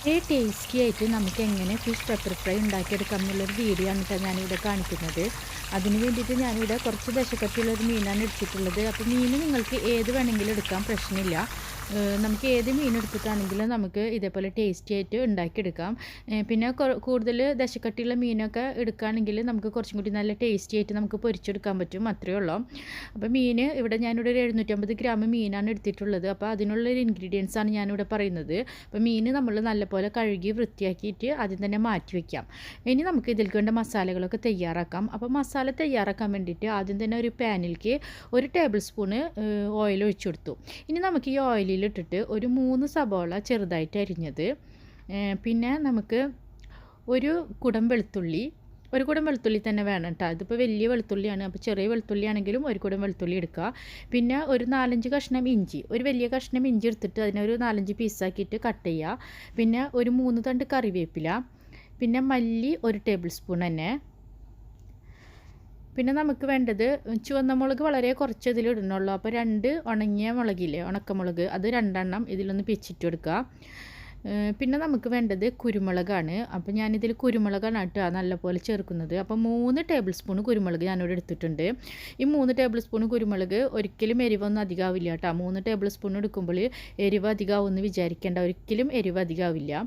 Tasty ആയിട്ട് നമുക്ക് എങ്ങനെ ഫിഷ് പെപ്പർ ഫ്രൈ ഉണ്ടാക്കിയെടുക്കാം എന്നുള്ളൊരു വീഡിയോ ആണ് കേട്ടോ ഞാനിവിടെ കാണിക്കുന്നത്. അതിന് വേണ്ടിയിട്ട് ഞാനിവിടെ കുറച്ച് ദശക്കട്ടിയുള്ളൊരു മീനാണ് എടുത്തിട്ടുള്ളത്. അപ്പോൾ മീൻ നിങ്ങൾക്ക് ഏത് വേണമെങ്കിലും എടുക്കാം, പ്രശ്നമില്ല. നമുക്ക് ഏത് മീൻ എടുത്തിട്ടാണെങ്കിലും നമുക്ക് ഇതേപോലെ ടേസ്റ്റി ആയിട്ട് ഉണ്ടാക്കിയെടുക്കാം. പിന്നെ കൂടുതൽ ദശക്കട്ടിയുള്ള മീനൊക്കെ എടുക്കുകയാണെങ്കിൽ നമുക്ക് കുറച്ചും കൂടി നല്ല ടേസ്റ്റി ആയിട്ട് നമുക്ക് പൊരിച്ചെടുക്കാൻ പറ്റും, അത്രയേ ഉള്ളൂ. അപ്പോൾ മീൻ ഇവിടെ ഞാനിവിടെ ഒരു 750 ഗ്രാം മീനാണ് എടുത്തിട്ടുള്ളത്. അപ്പോൾ അതിനുള്ളൊരു ഇൻഗ്രീഡിയൻസ് ആണ് ഞാനിവിടെ പറയുന്നത്. അപ്പോൾ മീൻ നമ്മൾ നല്ലപോലെ കഴുകി വൃത്തിയാക്കിയിട്ട് ആദ്യം തന്നെ മാറ്റി വയ്ക്കാം. ഇനി നമുക്ക് ഇതിലേക്ക് വേണ്ട മസാലകളൊക്കെ തയ്യാറാക്കാം. അപ്പോൾ മസാല തയ്യാറാക്കാൻ വേണ്ടിയിട്ട് ആദ്യം തന്നെ ഒരു പാനിലേക്ക് 1 ടേബിൾ സ്പൂണ് ഓയിൽ ഒഴിച്ചു കൊടുത്തു. ഇനി നമുക്ക് ഈ ഓയിലിലിട്ടിട്ട് ഒരു 3 സബോള ചെറുതായിട്ട് അരിഞ്ഞത്, പിന്നെ നമുക്ക് ഒരു കുടം വെളുത്തുള്ളി തന്നെ വേണം കേട്ടോ. ഇതിപ്പോൾ വലിയ വെളുത്തുള്ളിയാണ്, അപ്പോൾ ചെറിയ വെളുത്തുള്ളി ആണെങ്കിലും ഒരു കുടം വെളുത്തുള്ളി എടുക്കുക. പിന്നെ ഒരു 4-5 കഷ്ണം ഇഞ്ചി, ഒരു വലിയ കഷ്ണം ഇഞ്ചി എടുത്തിട്ട് അതിനൊരു 4-5 പീസാക്കിയിട്ട് കട്ട് ചെയ്യുക. പിന്നെ ഒരു 3 തണ്ട് കറിവേപ്പില, പിന്നെ മല്ലി 1 ടേബിൾ സ്പൂൺ തന്നെ. പിന്നെ നമുക്ക് വേണ്ടത് ചുവന്ന മുളക് വളരെ കുറച്ച് ഇതിലിടണുള്ളൂ. അപ്പോൾ 2 ഉണങ്ങിയ മുളകില്ലേ, ഉണക്കമുളക്, അത് 2 എണ്ണം ഇതിലൊന്ന് പിച്ചിട്ട് കൊടുക്കുക. പിന്നെ നമുക്ക് വേണ്ടത് കുരുമുളകാണ്. അപ്പോൾ ഞാനിതിൽ കുരുമുളകാണ് കേട്ടോ നല്ലപോലെ ചേർക്കുന്നത്. അപ്പോൾ 3 ടേബിൾ സ്പൂൺ കുരുമുളക് ഞാനിവിടെ എടുത്തിട്ടുണ്ട്. ഈ 3 ടേബിൾ സ്പൂൺ കുരുമുളക് ഒരിക്കലും എരിവൊന്നും അധികമാവില്ല കേട്ടോ. 3 ടേബിൾ സ്പൂൺ എടുക്കുമ്പോൾ എരിവ് അധികമാവുമെന്ന് വിചാരിക്കേണ്ട, ഒരിക്കലും എരിവ് അധികമാവില്ല.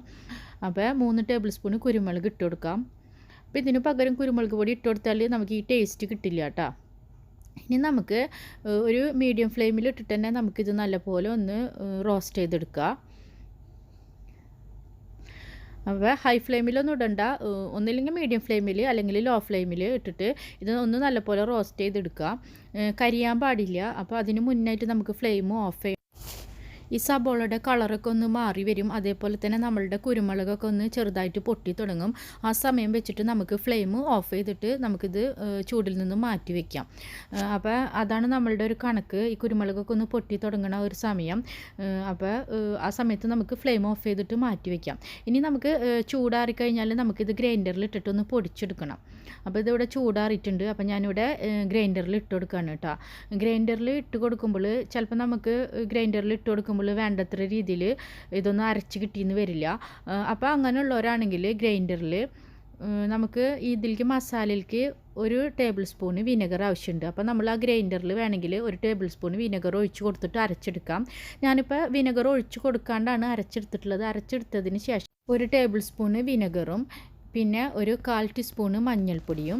അപ്പോൾ 3 ടേബിൾ സ്പൂൺ കുരുമുളക് ഇട്ട് കൊടുക്കാം. അപ്പോൾ ഇതിന് പകരം കുരുമുളക് പൊടി ഇട്ട് കൊടുത്താൽ നമുക്ക് ഈ ടേസ്റ്റ് കിട്ടില്ല കേട്ടോ. ഇനി നമുക്ക് ഒരു മീഡിയം ഫ്ലെയിമിൽ ഇട്ടിട്ട് തന്നെ നമുക്കിത് നല്ലപോലെ ഒന്ന് റോസ്റ്റ് ചെയ്തെടുക്കുക. അപ്പോൾ ഹൈ ഫ്ലെയിമിലൊന്നും ഇടണ്ട, ഒന്നില്ലെങ്കിൽ മീഡിയം ഫ്ലെയിമിൽ അല്ലെങ്കിൽ ലോ ഫ്ലെയിമിൽ ഇട്ടിട്ട് ഇത് ഒന്ന് നല്ലപോലെ റോസ്റ്റ് ചെയ്തെടുക്കുക. കരിയാൻ പാടില്ല. അപ്പോൾ അതിന് മുന്നായിട്ട് നമുക്ക് ഫ്ലെയിം ഓഫ് ചെയ്യാം. ഈ സബോളയുടെ കളറൊക്കെ ഒന്ന് മാറി വരും. അതേപോലെ തന്നെ നമ്മളുടെ കുരുമുളകൊക്കെ ഒന്ന് ചെറുതായിട്ട് പൊട്ടി തുടങ്ങും. ആ സമയം വെച്ചിട്ട് നമുക്ക് ഫ്ലെയിം ഓഫ് ചെയ്തിട്ട് നമുക്കിത് ചൂടിൽ നിന്ന് മാറ്റി വയ്ക്കാം. അപ്പോൾ അതാണ് നമ്മളുടെ ഒരു കണക്ക്, ഈ കുരുമുളകൊക്കെ ഒന്ന് പൊട്ടി തുടങ്ങണ ഒരു സമയം. അപ്പോൾ ആ സമയത്ത് നമുക്ക് ഫ്ലെയിം ഓഫ് ചെയ്തിട്ട് മാറ്റി വയ്ക്കാം. ഇനി നമുക്ക് ചൂടാറിക്കഴിഞ്ഞാൽ നമുക്കിത് ഗ്രൈൻഡറിൽ ഇട്ടിട്ടൊന്ന് പൊടിച്ചെടുക്കണം. അപ്പോൾ ഇതിവിടെ ചൂടാറിയിട്ടുണ്ട്. അപ്പോൾ ഞാനിവിടെ ഗ്രൈൻഡറിൽ ഇട്ട് കൊടുക്കുകയാണ് കേട്ടോ. ഗ്രൈൻഡറിൽ ഇട്ട് കൊടുക്കുമ്പോൾ ചിലപ്പോൾ നമുക്ക് ഗ്രൈൻഡറിൽ ഇട്ട് കൊടുക്കുമ്പോൾ വേണ്ടത്ര രീതിയിൽ ഇതൊന്നും അരച്ച് കിട്ടിയെന്ന് വരില്ല. അപ്പോൾ അങ്ങനെയുള്ളവരാണെങ്കിൽ ഗ്രൈൻഡറിൽ നമുക്ക് ഇതിലേക്ക് മസാലയിലേക്ക് 1 ടേബിൾ സ്പൂൺ വിനെഗർ ആവശ്യമുണ്ട്. അപ്പോൾ നമ്മൾ ആ ഗ്രൈൻഡറിൽ വേണമെങ്കിൽ 1 ടേബിൾ സ്പൂൺ വിനെഗർ ഒഴിച്ച് കൊടുത്തിട്ട് അരച്ചെടുക്കാം. ഞാനിപ്പോൾ വിനെഗർ ഒഴിച്ച് കൊടുക്കാണ്ടാണ് അരച്ചെടുത്തിട്ടുള്ളത്. അരച്ചെടുത്തതിന് ശേഷം 1 ടേബിൾ സ്പൂൺ വിനെഗറും പിന്നെ ഒരു 1/4 ടീസ്പൂണ് മഞ്ഞൾപ്പൊടിയും,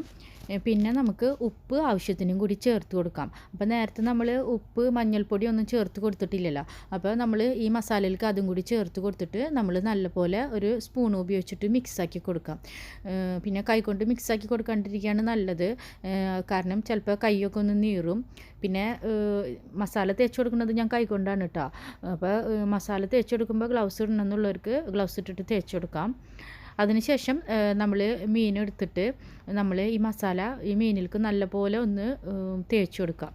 പിന്നെ നമുക്ക് ഉപ്പ് ആവശ്യത്തിനും കൂടി ചേർത്ത് കൊടുക്കാം. അപ്പോൾ നേരത്തെ നമ്മൾ ഉപ്പ് മഞ്ഞൾപ്പൊടി ഒന്നും ചേർത്ത് കൊടുത്തിട്ടില്ലല്ലോ. അപ്പോൾ നമ്മൾ ഈ മസാലയിലേക്ക് അതും കൂടി ചേർത്ത് കൊടുത്തിട്ട് നമ്മൾ നല്ലപോലെ ഒരു സ്പൂൺ ഉപയോഗിച്ചിട്ട് മിക്സാക്കി കൊടുക്കാം. പിന്നെ കൈകൊണ്ട് മിക്സാക്കി കൊടുക്കാണ്ടിരിക്കുകയാണ് നല്ലത്, കാരണം ചിലപ്പോൾ കൈയൊക്കെ ഒന്ന് നീറും. പിന്നെ മസാല തേച്ച് കൊടുക്കുന്നത് ഞാൻ കൈകൊണ്ടാണ് കേട്ടോ. അപ്പോൾ മസാല തേച്ച് കൊടുക്കുമ്പോൾ ഗ്ലൗസ് ഇടണമെന്നുള്ളവർക്ക് ഗ്ലൗസ് ഇട്ടിട്ട് തേച്ച് കൊടുക്കാം. അതിനുശേഷം നമ്മൾ മീൻ എടുത്തിട്ട് നമ്മൾ ഈ മസാല ഈ മീനിലേക്ക് നല്ലപോലെ ഒന്ന് തേച്ച് കൊടുക്കാം.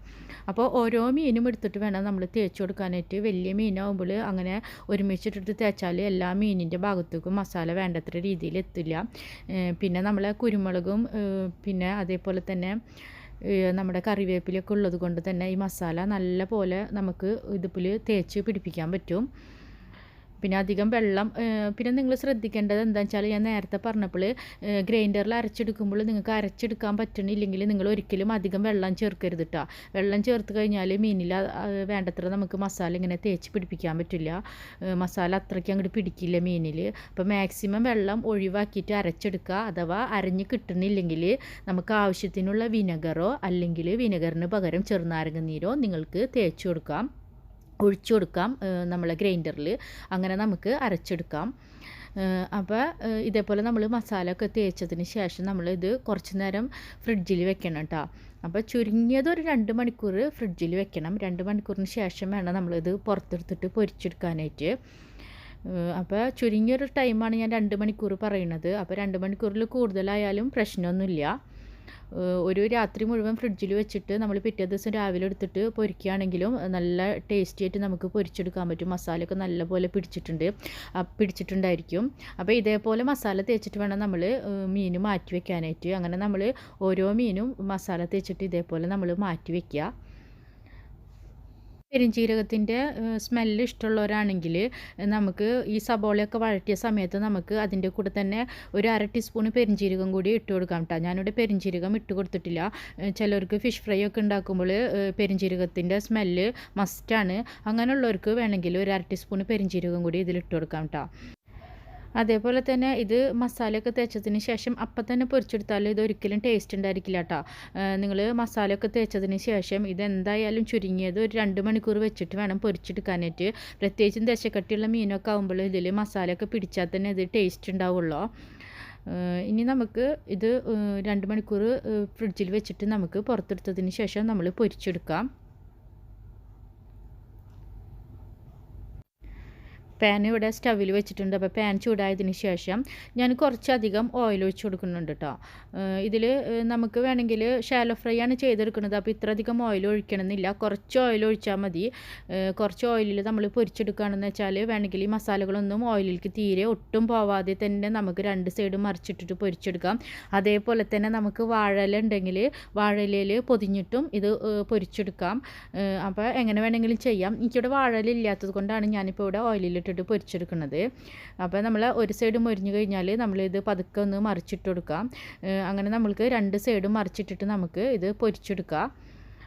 അപ്പോൾ ഓരോ മീനും എടുത്തിട്ട് വേണം നമ്മൾ തേച്ച് കൊടുക്കാനായിട്ട്. വലിയ മീനാകുമ്പോൾ അങ്ങനെ ഒരുമിച്ചിട്ടിട്ട് തേച്ചാൽ എല്ലാ മീനിൻ്റെ ഭാഗത്തേക്കും മസാല വേണ്ടത്ര രീതിയിൽ എത്തില്ല. പിന്നെ നമ്മൾ കുരുമുളകും പിന്നെ അതേപോലെ തന്നെ നമ്മുടെ കറിവേപ്പിലൊക്കെ ഉള്ളത് കൊണ്ട് തന്നെ ഈ മസാല നല്ല പോലെ നമുക്ക് ഇതിൽ തേച്ച് പിടിപ്പിക്കാൻ പറ്റും. പിന്നെ അധികം വെള്ളം, പിന്നെ നിങ്ങൾ ശ്രദ്ധിക്കേണ്ടത് എന്താണെന്ന് വെച്ചാൽ ഞാൻ നേരത്തെ പറഞ്ഞപ്പോൾ ഗ്രൈൻഡറിൽ അരച്ചെടുക്കുമ്പോൾ നിങ്ങൾക്ക് അരച്ചെടുക്കാൻ പറ്റണില്ലെങ്കിൽ നിങ്ങൾ ഒരിക്കലും അധികം വെള്ളം ചേർക്കരുത് കേട്ടോ. വെള്ളം ചേർത്ത് കഴിഞ്ഞാൽ മീനിൽ വേണ്ടത്ര നമുക്ക് മസാല ഇങ്ങനെ തേച്ച് പിടിപ്പിക്കാൻ പറ്റില്ല. മസാല അത്രയ്ക്ക് അങ്ങോട്ട് പിടിക്കില്ല മീനിൽ. അപ്പോൾ മാക്സിമം വെള്ളം ഒഴിവാക്കിയിട്ട് അരച്ചെടുക്കുക. അഥവാ അരഞ്ഞ് കിട്ടണില്ലെങ്കിൽ നമുക്ക് ആവശ്യത്തിനുള്ള വിനെഗറോ അല്ലെങ്കിൽ വിനെഗറിന് പകരം ചെറുനാരങ്ങ നീരോ നിങ്ങൾക്ക് തേച്ച് കൊടുക്കാം, ഒഴിച്ചു കൊടുക്കാം നമ്മളെ ഗ്രൈൻഡറിൽ. അങ്ങനെ നമുക്ക് അരച്ചെടുക്കാം. അപ്പോൾ ഇതേപോലെ നമ്മൾ മസാല ഒക്കെ തേച്ചതിന് ശേഷം നമ്മളിത് കുറച്ച് നേരം ഫ്രിഡ്ജിൽ വെക്കണം കേട്ടോ. അപ്പോൾ ചുരുങ്ങിയത് ഒരു 2 മണിക്കൂർ ഫ്രിഡ്ജിൽ വെക്കണം. 2 മണിക്കൂറിന് ശേഷം വേണം നമ്മളിത് പുറത്തെടുത്തിട്ട് പൊരിച്ചെടുക്കാനായിട്ട്. അപ്പോൾ ചുരുങ്ങിയൊരു ടൈമാണ് ഞാൻ 2 മണിക്കൂർ പറയുന്നത്. അപ്പോൾ 2 മണിക്കൂറിൽ കൂടുതലായാലും പ്രശ്നമൊന്നുമില്ല. ഒരു രാത്രി മുഴുവൻ ഫ്രിഡ്ജിൽ വെച്ചിട്ട് നമ്മൾ പിറ്റേ ദിവസം രാവിലെ എടുത്തിട്ട് പൊരിക്കുകയാണെങ്കിലും നല്ല ടേസ്റ്റി ആയിട്ട് നമുക്ക് പൊരിച്ചെടുക്കാൻ പറ്റും. മസാലയൊക്കെ നല്ലപോലെ പിടിച്ചിട്ടുണ്ടായിരിക്കും. അപ്പോൾ ഇതേപോലെ മസാല തേച്ചിട്ട് വേണം നമ്മൾ മീൻ മാറ്റി വെക്കാനായിട്ട്. അങ്ങനെ നമ്മൾ ഓരോ മീനും മസാല തേച്ചിട്ട് ഇതേപോലെ നമ്മൾ മാറ്റി വയ്ക്കുക. പെരുംജീരകത്തിൻ്റെ സ്മെല്ല് ഇഷ്ടമുള്ളവരാണെങ്കിൽ നമുക്ക് ഈ സബോളയൊക്കെ വഴറ്റിയ സമയത്ത് നമുക്ക് അതിൻ്റെ കൂടെ തന്നെ ഒരു 1/2 ടീസ്പൂൺ പെരുംജീരകം കൂടി ഇട്ട് കൊടുക്കാം കേട്ടോ. ഞാനിവിടെ പെരുംജീരകം ഇട്ട് കൊടുത്തിട്ടില്ല. ചിലർക്ക് ഫിഷ് ഫ്രൈ ഒക്കെ ഉണ്ടാക്കുമ്പോൾ പെരുംജീരകത്തിൻ്റെ സ്മെല്ല് മസ്റ്റാണ്. അങ്ങനെയുള്ളവർക്ക് വേണമെങ്കിൽ ഒരു 1/2 ടീസ്പൂൺ പെരുംജീരകം കൂടി ഇതിലിട്ട് കൊടുക്കാം കേട്ടോ. അതേപോലെ തന്നെ ഇത് മസാലയൊക്കെ തേച്ചതിന് ശേഷം അപ്പം തന്നെ പൊരിച്ചെടുത്താൽ ഇത് ഒരിക്കലും ടേസ്റ്റ് ഉണ്ടായിരിക്കില്ല കേട്ടോ. നിങ്ങൾ മസാലയൊക്കെ തേച്ചതിന് ശേഷം ഇതെന്തായാലും ചുരുങ്ങിയത് ഒരു 2 മണിക്കൂർ വെച്ചിട്ട് വേണം പൊരിച്ചെടുക്കാനായിട്ട്. പ്രത്യേകിച്ചും ദശക്കട്ടിയുള്ള മീനൊക്കെ ആകുമ്പോൾ ഇതിൽ മസാലയൊക്കെ പിടിച്ചാൽ തന്നെ ഇത് ടേസ്റ്റ് ഉണ്ടാവുള്ളൂ. ഇനി നമുക്ക് ഇത് 2 മണിക്കൂർ ഫ്രിഡ്ജിൽ വെച്ചിട്ട് നമുക്ക് പുറത്തെടുത്തതിന് ശേഷം നമ്മൾ പൊരിച്ചെടുക്കാം. പാൻ ഇവിടെ സ്റ്റവിൽ വെച്ചിട്ടുണ്ട്. അപ്പോൾ പാൻ ചൂടായതിന് ശേഷം ഞാൻ കുറച്ചധികം ഓയിൽ ഒഴിച്ച് കൊടുക്കുന്നുണ്ട് കേട്ടോ. ഇതിൽ നമുക്ക് വേണമെങ്കിൽ ഷാലോ ഫ്രൈ ആണ് ചെയ്തെടുക്കുന്നത്. അപ്പോൾ ഇത്രയധികം ഓയിൽ ഒഴിക്കണമെന്നില്ല, കുറച്ച് ഓയിൽ ഒഴിച്ചാൽ മതി. കുറച്ച് ഓയിലിൽ നമ്മൾ പൊരിച്ചെടുക്കുകയാണെന്ന് വെച്ചാൽ വേണമെങ്കിൽ ഈ മസാലകളൊന്നും ഓയിലിലേക്ക് തീരെ ഒട്ടും പോവാതെ തന്നെ നമുക്ക് 2 സൈഡും മറിച്ചിട്ടിട്ട് പൊരിച്ചെടുക്കാം. അതേപോലെ തന്നെ നമുക്ക് വാഴയില ഉണ്ടെങ്കിൽ വാഴയിലയിൽ പൊതിഞ്ഞിട്ടും ഇത് പൊരിച്ചെടുക്കാം. അപ്പോൾ എങ്ങനെ വേണമെങ്കിലും ചെയ്യാം. എനിക്കിവിടെ വാഴയില ഇല്ലാത്തത് കൊണ്ടാണ് ഞാനിപ്പോൾ ഇവിടെ ഓയിലിലിട്ട് പൊരിച്ചെടുക്കുന്നത്. അപ്പോൾ നമ്മൾ ഒരു സൈഡ് മൊരിഞ്ഞു കഴിഞ്ഞാൽ നമ്മളിത് പതുക്കെ ഒന്ന് മറിച്ചിട്ട് കൊടുക്കാം. അങ്ങനെ നമ്മൾക്ക് 2 സൈഡും മറിച്ചിട്ടിട്ട് നമുക്ക് ഇത് പൊരിച്ചെടുക്കാം.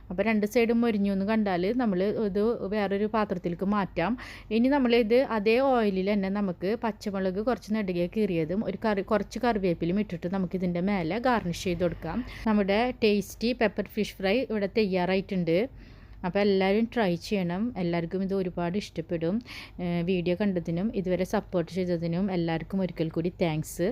അപ്പോൾ 2 സൈഡും മൊരിഞ്ഞു എന്ന് കണ്ടാൽ നമ്മൾ ഇത് വേറൊരു പാത്രത്തിലേക്ക് മാറ്റാം. ഇനി നമ്മളിത് അതേ ഓയിലിൽ തന്നെ നമുക്ക് പച്ചമുളക് കുറച്ച് നെടുകെ കീറിയതും കുറച്ച് കറിവേപ്പിലും ഇട്ടിട്ട് നമുക്കിതിൻ്റെ മേലെ ഗാർണിഷ് ചെയ്ത് കൊടുക്കാം. നമ്മുടെ ടേസ്റ്റി പെപ്പർ ഫിഷ് ഫ്രൈ ഇവിടെ തയ്യാറായിട്ടുണ്ട്. അപ്പോൾ എല്ലാവരും ട്രൈ ചെയ്യണം. എല്ലാവർക്കും ഇത് ഒരുപാട് ഇഷ്ടപ്പെടും. വീഡിയോ കണ്ടതിനും ഇതുവരെ സപ്പോർട്ട് ചെയ്തതിനും എല്ലാവർക്കും ഒരിക്കൽ കൂടി താങ്ക്സ്.